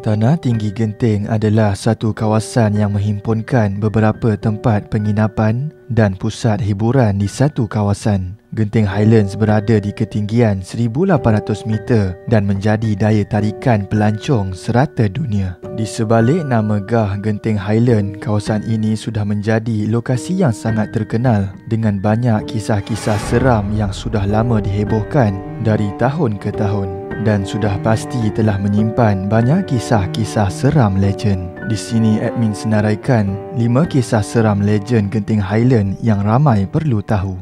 Tanah Tinggi Genting adalah satu kawasan yang menghimpunkan beberapa tempat penginapan dan pusat hiburan di satu kawasan. Genting Highlands berada di ketinggian 1,800 meter dan menjadi daya tarikan pelancong serata dunia. Di sebalik nama Gah Genting Highland, kawasan ini sudah menjadi lokasi yang sangat terkenal dengan banyak kisah-kisah seram yang sudah lama dihebohkan dari tahun ke tahun. Dan sudah pasti telah menyimpan banyak kisah-kisah seram legend. Di sini admin senaraikan 5 kisah seram legend Genting Highland yang ramai perlu tahu.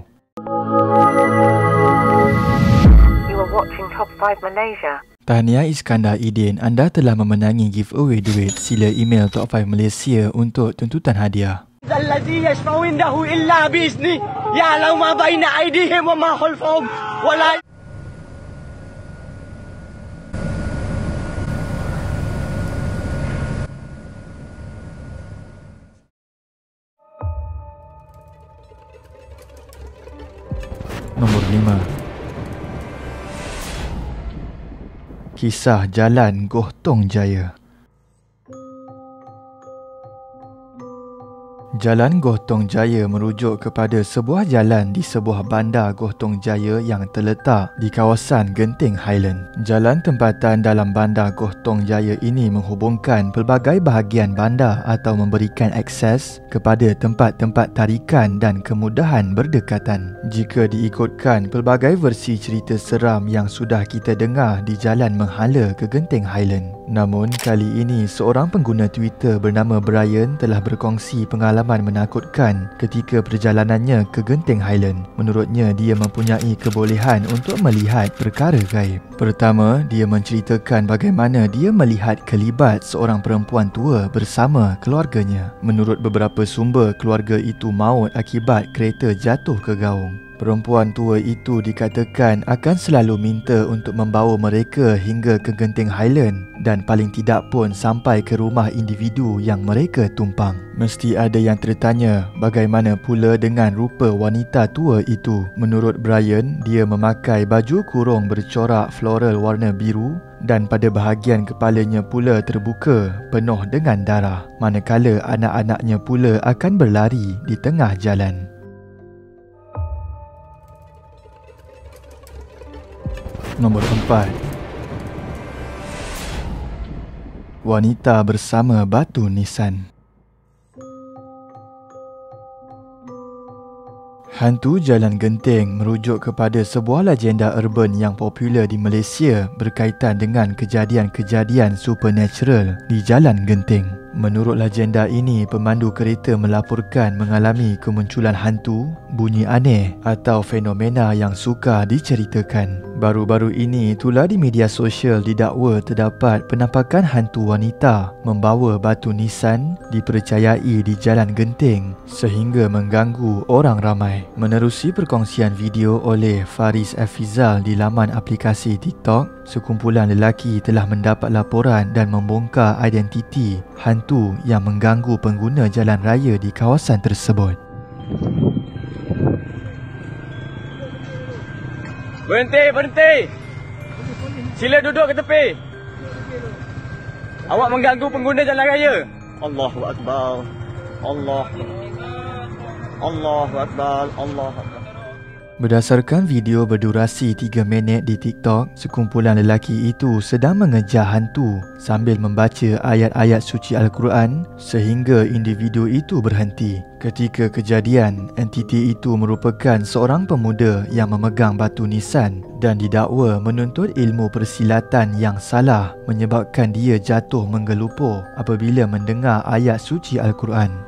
You are watching Top 5 Malaysia. Tahniah Iskandar Idin, anda telah memenangi giveaway duit. Sila email Top 5 Malaysia untuk tuntutan hadiah. الذي يشفع عنده إلا بإذنه يعلم ما بين أيديهم وما خلفهم ولا Nombor 5. Kisah Jalan Gohtong Jaya. Jalan Gohtong Jaya merujuk kepada sebuah jalan di sebuah bandar Gohtong Jaya yang terletak di kawasan Genting Highland. Jalan tempatan dalam bandar Gohtong Jaya ini menghubungkan pelbagai bahagian bandar atau memberikan akses kepada tempat-tempat tarikan dan kemudahan berdekatan. Jika diikutkan pelbagai versi cerita seram yang sudah kita dengar di jalan menghala ke Genting Highland. Namun kali ini seorang pengguna Twitter bernama Brian telah berkongsi pengalaman menakutkan ketika perjalanannya ke Genting Highland. Menurutnya, dia mempunyai kebolehan untuk melihat perkara gaib. Pertama, dia menceritakan bagaimana dia melihat kelibat seorang perempuan tua bersama keluarganya. Menurut beberapa sumber, keluarga itu maut akibat kereta jatuh ke gaung. Perempuan tua itu dikatakan akan selalu minta untuk membawa mereka hingga ke Genting Highland dan paling tidak pun sampai ke rumah individu yang mereka tumpang. Mesti ada yang tertanya, bagaimana pula dengan rupa wanita tua itu? Menurut Brian, dia memakai baju kurung bercorak floral warna biru dan pada bahagian kepalanya pula terbuka penuh dengan darah, manakala anak-anaknya pula akan berlari di tengah jalan. Nombor 4. Wanita bersama batu nisan. Hantu Jalan Genting merujuk kepada sebuah legenda urban yang popular di Malaysia berkaitan dengan kejadian-kejadian supernatural di Jalan Genting. Menurut legenda ini, pemandu kereta melaporkan mengalami kemunculan hantu, bunyi aneh atau fenomena yang sukar diceritakan. Baru-baru ini, itulah di media sosial didakwa terdapat penampakan hantu wanita membawa batu nisan dipercayai di Jalan Genting sehingga mengganggu orang ramai. Menerusi perkongsian video oleh Faris Afizal di laman aplikasi TikTok, sekumpulan lelaki telah mendapat laporan dan membongkar identiti hantu yang mengganggu pengguna jalan raya di kawasan tersebut. Berhenti. Sila duduk ke tepi. Awak mengganggu pengguna jalan raya. Allahu Akbar. Allahu Akbar. Berdasarkan video berdurasi 3 minit di TikTok, sekumpulan lelaki itu sedang mengejar hantu sambil membaca ayat-ayat suci Al-Quran sehingga individu itu berhenti. Ketika kejadian, entiti itu merupakan seorang pemuda yang memegang batu nisan dan didakwa menuntut ilmu persilatan yang salah menyebabkan dia jatuh menggelupur apabila mendengar ayat suci Al-Quran.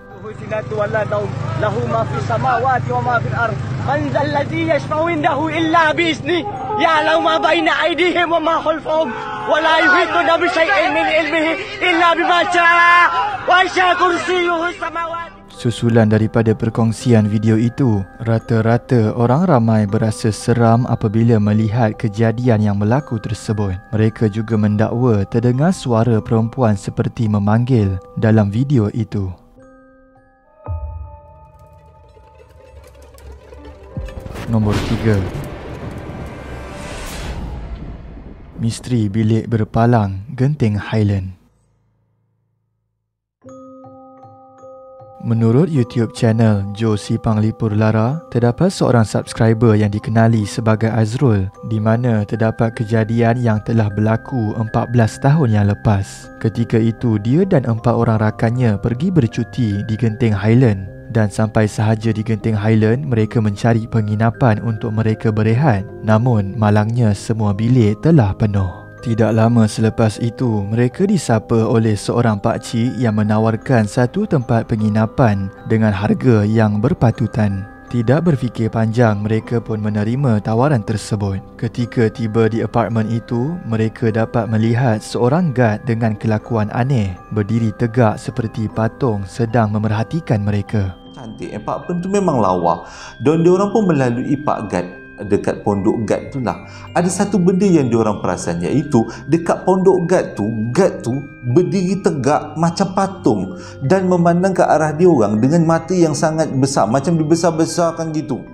له ما في السماوات وما في الأرض من ذا الذي يشفع عنده إلا بإذنه يعلم ما بين أيديهم وما خلفهم ولا يحيطون بشيء من علمه إلا بما شاء وسع كرسيه السماوات. Susulan daripada perkongsian video itu, rata-rata orang ramai berasa seram apabila melihat kejadian yang berlaku tersebut. Mereka juga mendakwa terdengar suara perempuan seperti memanggil dalam video itu. Nombor 3. Misteri Bilik Berpalang Genting Highland. Menurut YouTube channel Joe Sipang Lipur Lara, terdapat seorang subscriber yang dikenali sebagai Azrul di mana terdapat kejadian yang telah berlaku 14 tahun yang lepas. Ketika itu, dia dan 4 orang rakannya pergi bercuti di Genting Highland dan sampai sahaja di Genting Highland, mereka mencari penginapan untuk mereka berehat. Namun, malangnya semua bilik telah penuh. Tidak lama selepas itu, mereka disapa oleh seorang pakcik yang menawarkan satu tempat penginapan dengan harga yang berpatutan. Tidak berfikir panjang, mereka pun menerima tawaran tersebut. Ketika tiba di apartmen itu, mereka dapat melihat seorang guard dengan kelakuan aneh, berdiri tegak seperti patung sedang memerhatikan mereka. Cantik, apartmen tu memang lawa. Dan diorang pun melalui Pak Guard dekat pondok guard tu lah. Ada satu benda yang diorang perasan, iaitu dekat pondok guard tu berdiri tegak macam patung dan memandang ke arah diorang dengan mata yang sangat besar, macam dibesar-besarkan gitu.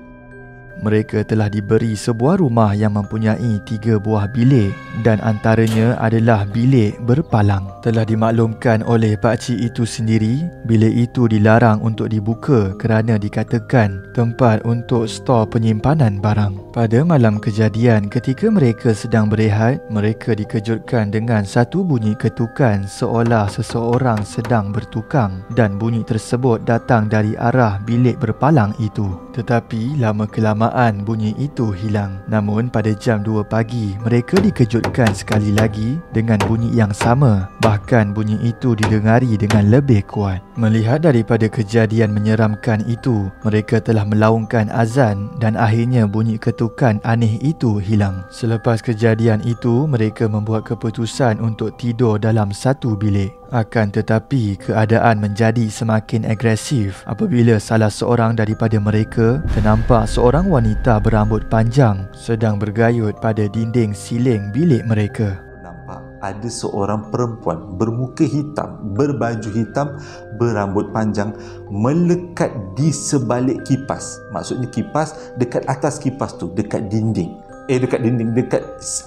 Mereka telah diberi sebuah rumah yang mempunyai 3 buah bilik dan antaranya adalah bilik berpalang. Telah dimaklumkan oleh pakcik itu sendiri, bilik itu dilarang untuk dibuka kerana dikatakan tempat untuk stor penyimpanan barang. Pada malam kejadian, ketika mereka sedang berehat, mereka dikejutkan dengan satu bunyi ketukan seolah seseorang sedang bertukang dan bunyi tersebut datang dari arah bilik berpalang itu. Tetapi lama kelamaan bunyi itu hilang. Namun pada jam 2 pagi, mereka dikejutkan sekali lagi dengan bunyi yang sama. Bahkan bunyi itu didengari dengan lebih kuat. Melihat daripada kejadian menyeramkan itu, mereka telah melaungkan azan dan akhirnya bunyi ketukan aneh itu hilang. Selepas kejadian itu, mereka membuat keputusan untuk tidur dalam satu bilik. Akan tetapi, keadaan menjadi semakin agresif apabila salah seorang daripada mereka ternampak seorang wanita berambut panjang sedang bergayut pada dinding siling bilik mereka. Nampak ada seorang perempuan bermuka hitam, berbaju hitam, berambut panjang melekat di sebalik kipas. Maksudnya kipas dekat atas kipas tu, dekat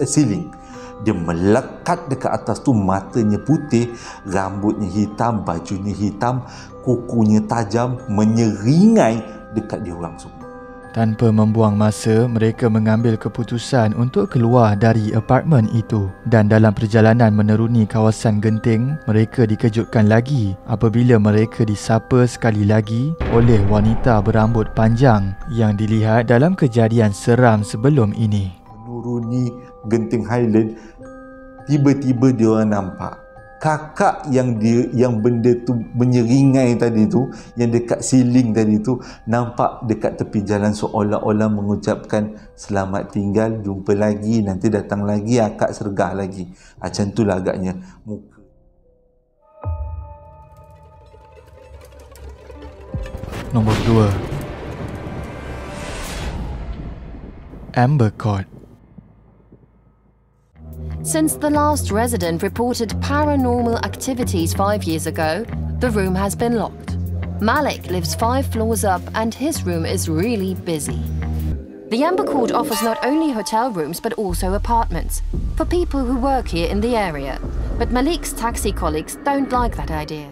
siling. Dia melekat dekat atas tu, matanya putih, rambutnya hitam, bajunya hitam, kukunya tajam, menyeringai dekat dia orang semua. Tanpa membuang masa, mereka mengambil keputusan untuk keluar dari apartmen itu. Dan dalam perjalanan meneruni kawasan Genting, mereka dikejutkan lagi apabila mereka disapa sekali lagi oleh wanita berambut panjang yang dilihat dalam kejadian seram sebelum ini. Menuruni Genting Highland, tiba-tiba dia orang nampak kakak yang benda tu menyeringai tadi tu, yang dekat siling tadi tu, nampak dekat tepi jalan seolah-olah mengucapkan selamat tinggal, jumpa lagi, nanti datang lagi, akak sergah lagi. Macam tu lah agaknya muka. Nombor 2, Amber Court. Since the last resident reported paranormal activities 5 years ago, the room has been locked. Malik lives 5 floors up and his room is really busy. The Amber Court offers not only hotel rooms but also apartments for people who work here in the area. But Malik's taxi colleagues don't like that idea.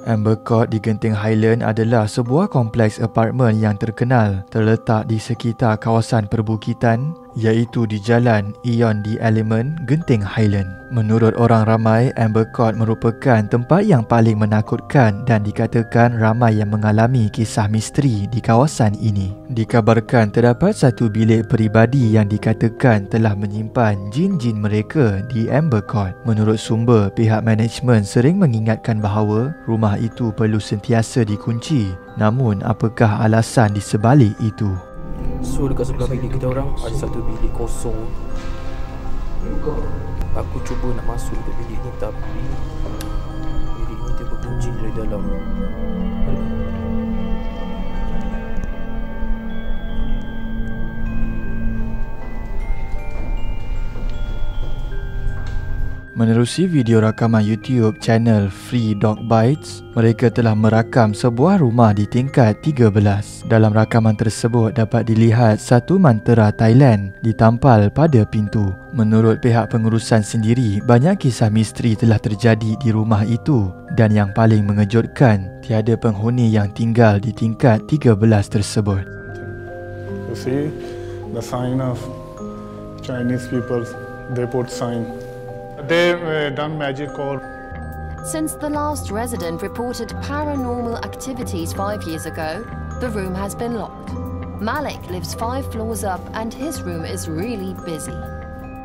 Amber Court di Genting Highland adalah sebuah kompleks apartmen yang terkenal terletak di sekitar kawasan perbukitan, iaitu di Jalan Ion di Element, Genting Highland. Menurut orang ramai, Amber Court merupakan tempat yang paling menakutkan dan dikatakan ramai yang mengalami kisah misteri di kawasan ini. Dikabarkan terdapat satu bilik peribadi yang dikatakan telah menyimpan jin-jin mereka di Amber Court. Menurut sumber, pihak management sering mengingatkan bahawa rumah itu perlu sentiasa dikunci. Namun, apakah alasan di sebalik itu? So dekat sebelah bilik kita orang ada satu bilik kosong. Aku cuba nak masuk ke bilik ni tapi bilik ni dia berkunci dari dalam. Menerusi video rakaman YouTube channel Free Dog Bites, mereka telah merakam sebuah rumah di tingkat 13. Dalam rakaman tersebut dapat dilihat satu mantera Thailand ditampal pada pintu. Menurut pihak pengurusan sendiri, banyak kisah misteri telah terjadi di rumah itu Dan yang paling mengejutkan, tiada penghuni yang tinggal di tingkat 13 tersebut. You see the sign of Chinese people, they put sign. They done magic or. Since the last resident reported paranormal activities 5 years ago, the room has been locked. Malik lives 5 floors up and his room is really busy.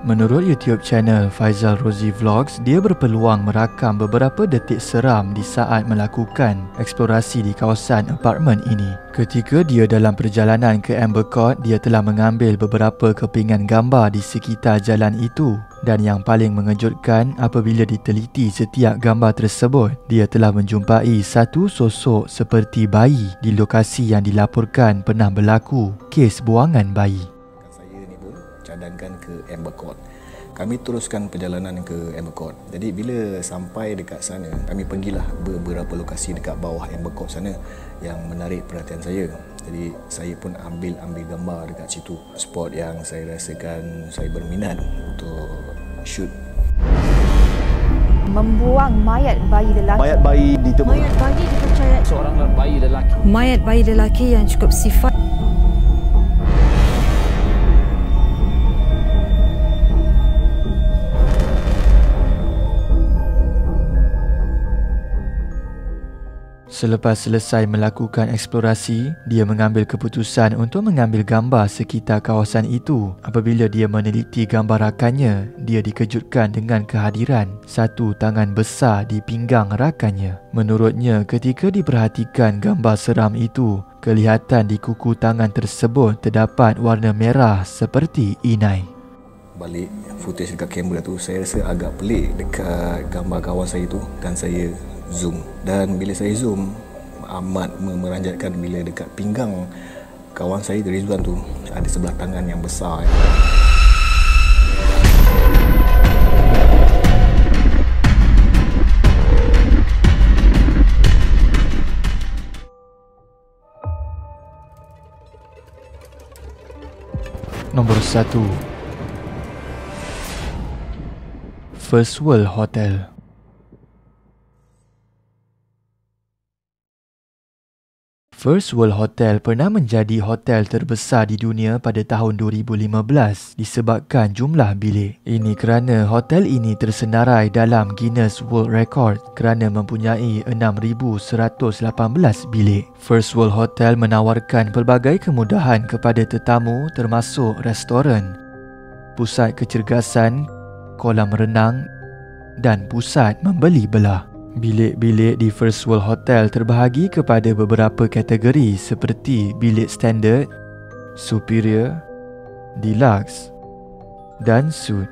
Menurut YouTube channel Faizal Rozi Vlogs, dia berpeluang merakam beberapa detik seram di saat melakukan eksplorasi di kawasan apartmen ini. Ketika dia dalam perjalanan ke Amber Court, dia telah mengambil beberapa kepingan gambar di sekitar jalan itu. Dan yang paling mengejutkan, apabila diteliti setiap gambar tersebut, dia telah menjumpai satu sosok seperti bayi di lokasi yang dilaporkan pernah berlaku kes buangan bayi. Cadangkan ke Amber Court. Kami teruskan perjalanan ke Amber Court. Jadi bila sampai dekat sana, kami pergilah beberapa lokasi dekat bawah Amber Court sana yang menarik perhatian saya. Jadi saya pun ambil gambar dekat situ. Spot yang saya rasakan saya berminat untuk shoot. Membuang mayat bayi lelaki. Mayat bayi ditemukan. Mayat bayi dipercayai Seorang bayi lelaki. Mayat bayi lelaki yang cukup sifat. Selepas selesai melakukan eksplorasi, dia mengambil keputusan untuk mengambil gambar sekitar kawasan itu. Apabila dia meneliti gambar rakannya, dia dikejutkan dengan kehadiran satu tangan besar di pinggang rakannya. Menurutnya, ketika diperhatikan gambar seram itu, kelihatan di kuku tangan tersebut terdapat warna merah seperti inai. Balik footage dekat kamera tu, saya rasa agak pelik dekat gambar kawan saya tu dan saya zoom. Dan bila saya zoom, amat meranjatkan bila dekat pinggang kawan saya Rizwan tu ada sebelah tangan yang besar. Nombor 1. First World Hotel. First World Hotel pernah menjadi hotel terbesar di dunia pada tahun 2015 disebabkan jumlah bilik. Ini kerana hotel ini tersenarai dalam Guinness World Record kerana mempunyai 6,118 bilik. First World Hotel menawarkan pelbagai kemudahan kepada tetamu termasuk restoran, pusat kecergasan, kolam renang dan pusat membeli belah. Bilik-bilik di First World Hotel terbahagi kepada beberapa kategori seperti bilik standard, superior, deluxe dan suite.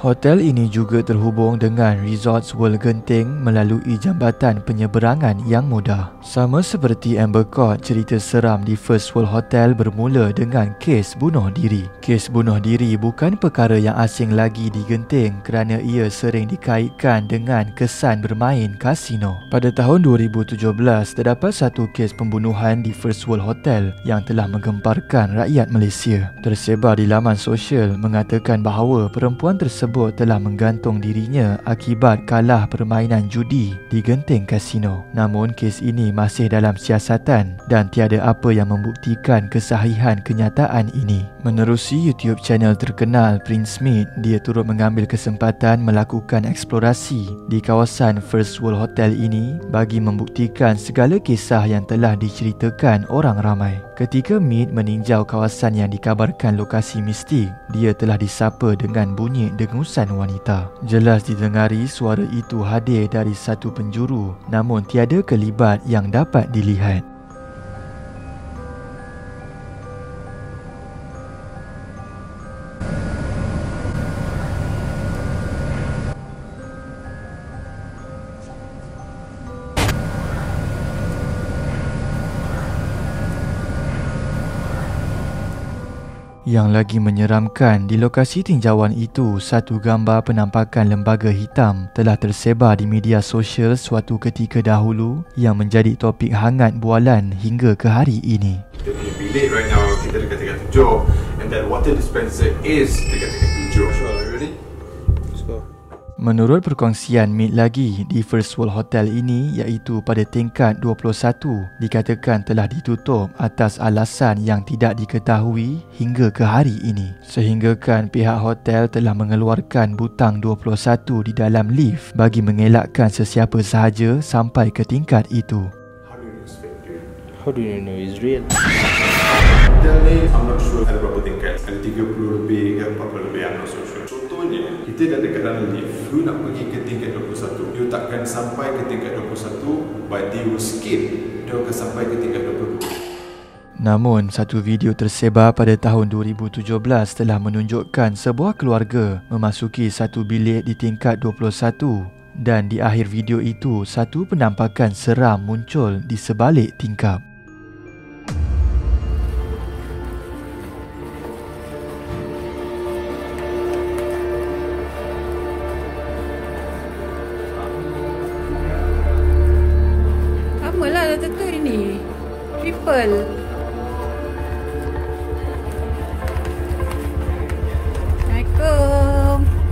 Hotel ini juga terhubung dengan Resorts World Genting melalui jambatan penyeberangan yang mudah. Sama seperti Amber Court, cerita seram di First World Hotel bermula dengan kes bunuh diri. Kes bunuh diri bukan perkara yang asing lagi di Genting kerana ia sering dikaitkan dengan kesan bermain kasino. Pada tahun 2017, terdapat satu kes pembunuhan di First World Hotel yang telah menggemparkan rakyat Malaysia. Tersebar di laman sosial mengatakan bahawa perempuan tersebut telah menggantung dirinya akibat kalah permainan judi di Genting Kasino. Namun kes ini masih dalam siasatan dan tiada apa yang membuktikan kesahihan kenyataan ini. Menerusi YouTube channel terkenal Prince Smith, dia turut mengambil kesempatan melakukan eksplorasi di kawasan First World Hotel ini bagi membuktikan segala kisah yang telah diceritakan orang ramai. Ketika Mead meninjau kawasan yang dikabarkan lokasi mistik, dia telah disapa dengan bunyi dengusan wanita. Jelas didengari suara itu hadir dari satu penjuru, namun tiada kelibat yang dapat dilihat. Yang lagi menyeramkan, di lokasi tinjauan itu, satu gambar penampakan lembaga hitam telah tersebar di media sosial suatu ketika dahulu yang menjadi topik hangat bualan hingga ke hari ini. Kita punya bilik right now, kita dekat tingkat 7 and that water dispenser is dekat tingkat 7. Sure, ready? Let's go. Menurut perkongsian Meet lagi, di First World Hotel ini iaitu pada tingkat 21 dikatakan telah ditutup atas alasan yang tidak diketahui hingga ke hari ini. Sehinggakan pihak hotel telah mengeluarkan butang 21 di dalam lift bagi mengelakkan sesiapa sahaja sampai ke tingkat itu. How do you know it's real? Hotel ni, I'm not sure ada berapa tingkat. Ada 30 lebih ke 40 lebih, I'm not so sure. Contohnya, kita dah dekat dalam lift. You nak pergi ke tingkat 21. You takkan sampai ke tingkat 21, but you skip. Dia akan sampai ke tingkat 22. Namun, satu video tersebar pada tahun 2017 telah menunjukkan sebuah keluarga memasuki satu bilik di tingkat 21 dan di akhir video itu, satu penampakan seram muncul di sebalik tingkap. Lamalah dah tentu ini. Triple. Assalamualaikum.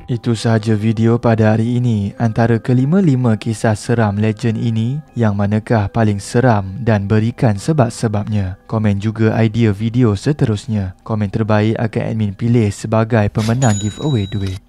Itu sahaja video pada hari ini. Antara kelima-lima kisah seram legend ini, yang manakah paling seram dan berikan sebab-sebabnya. Komen juga idea video seterusnya. Komen terbaik akan admin pilih sebagai pemenang giveaway duit.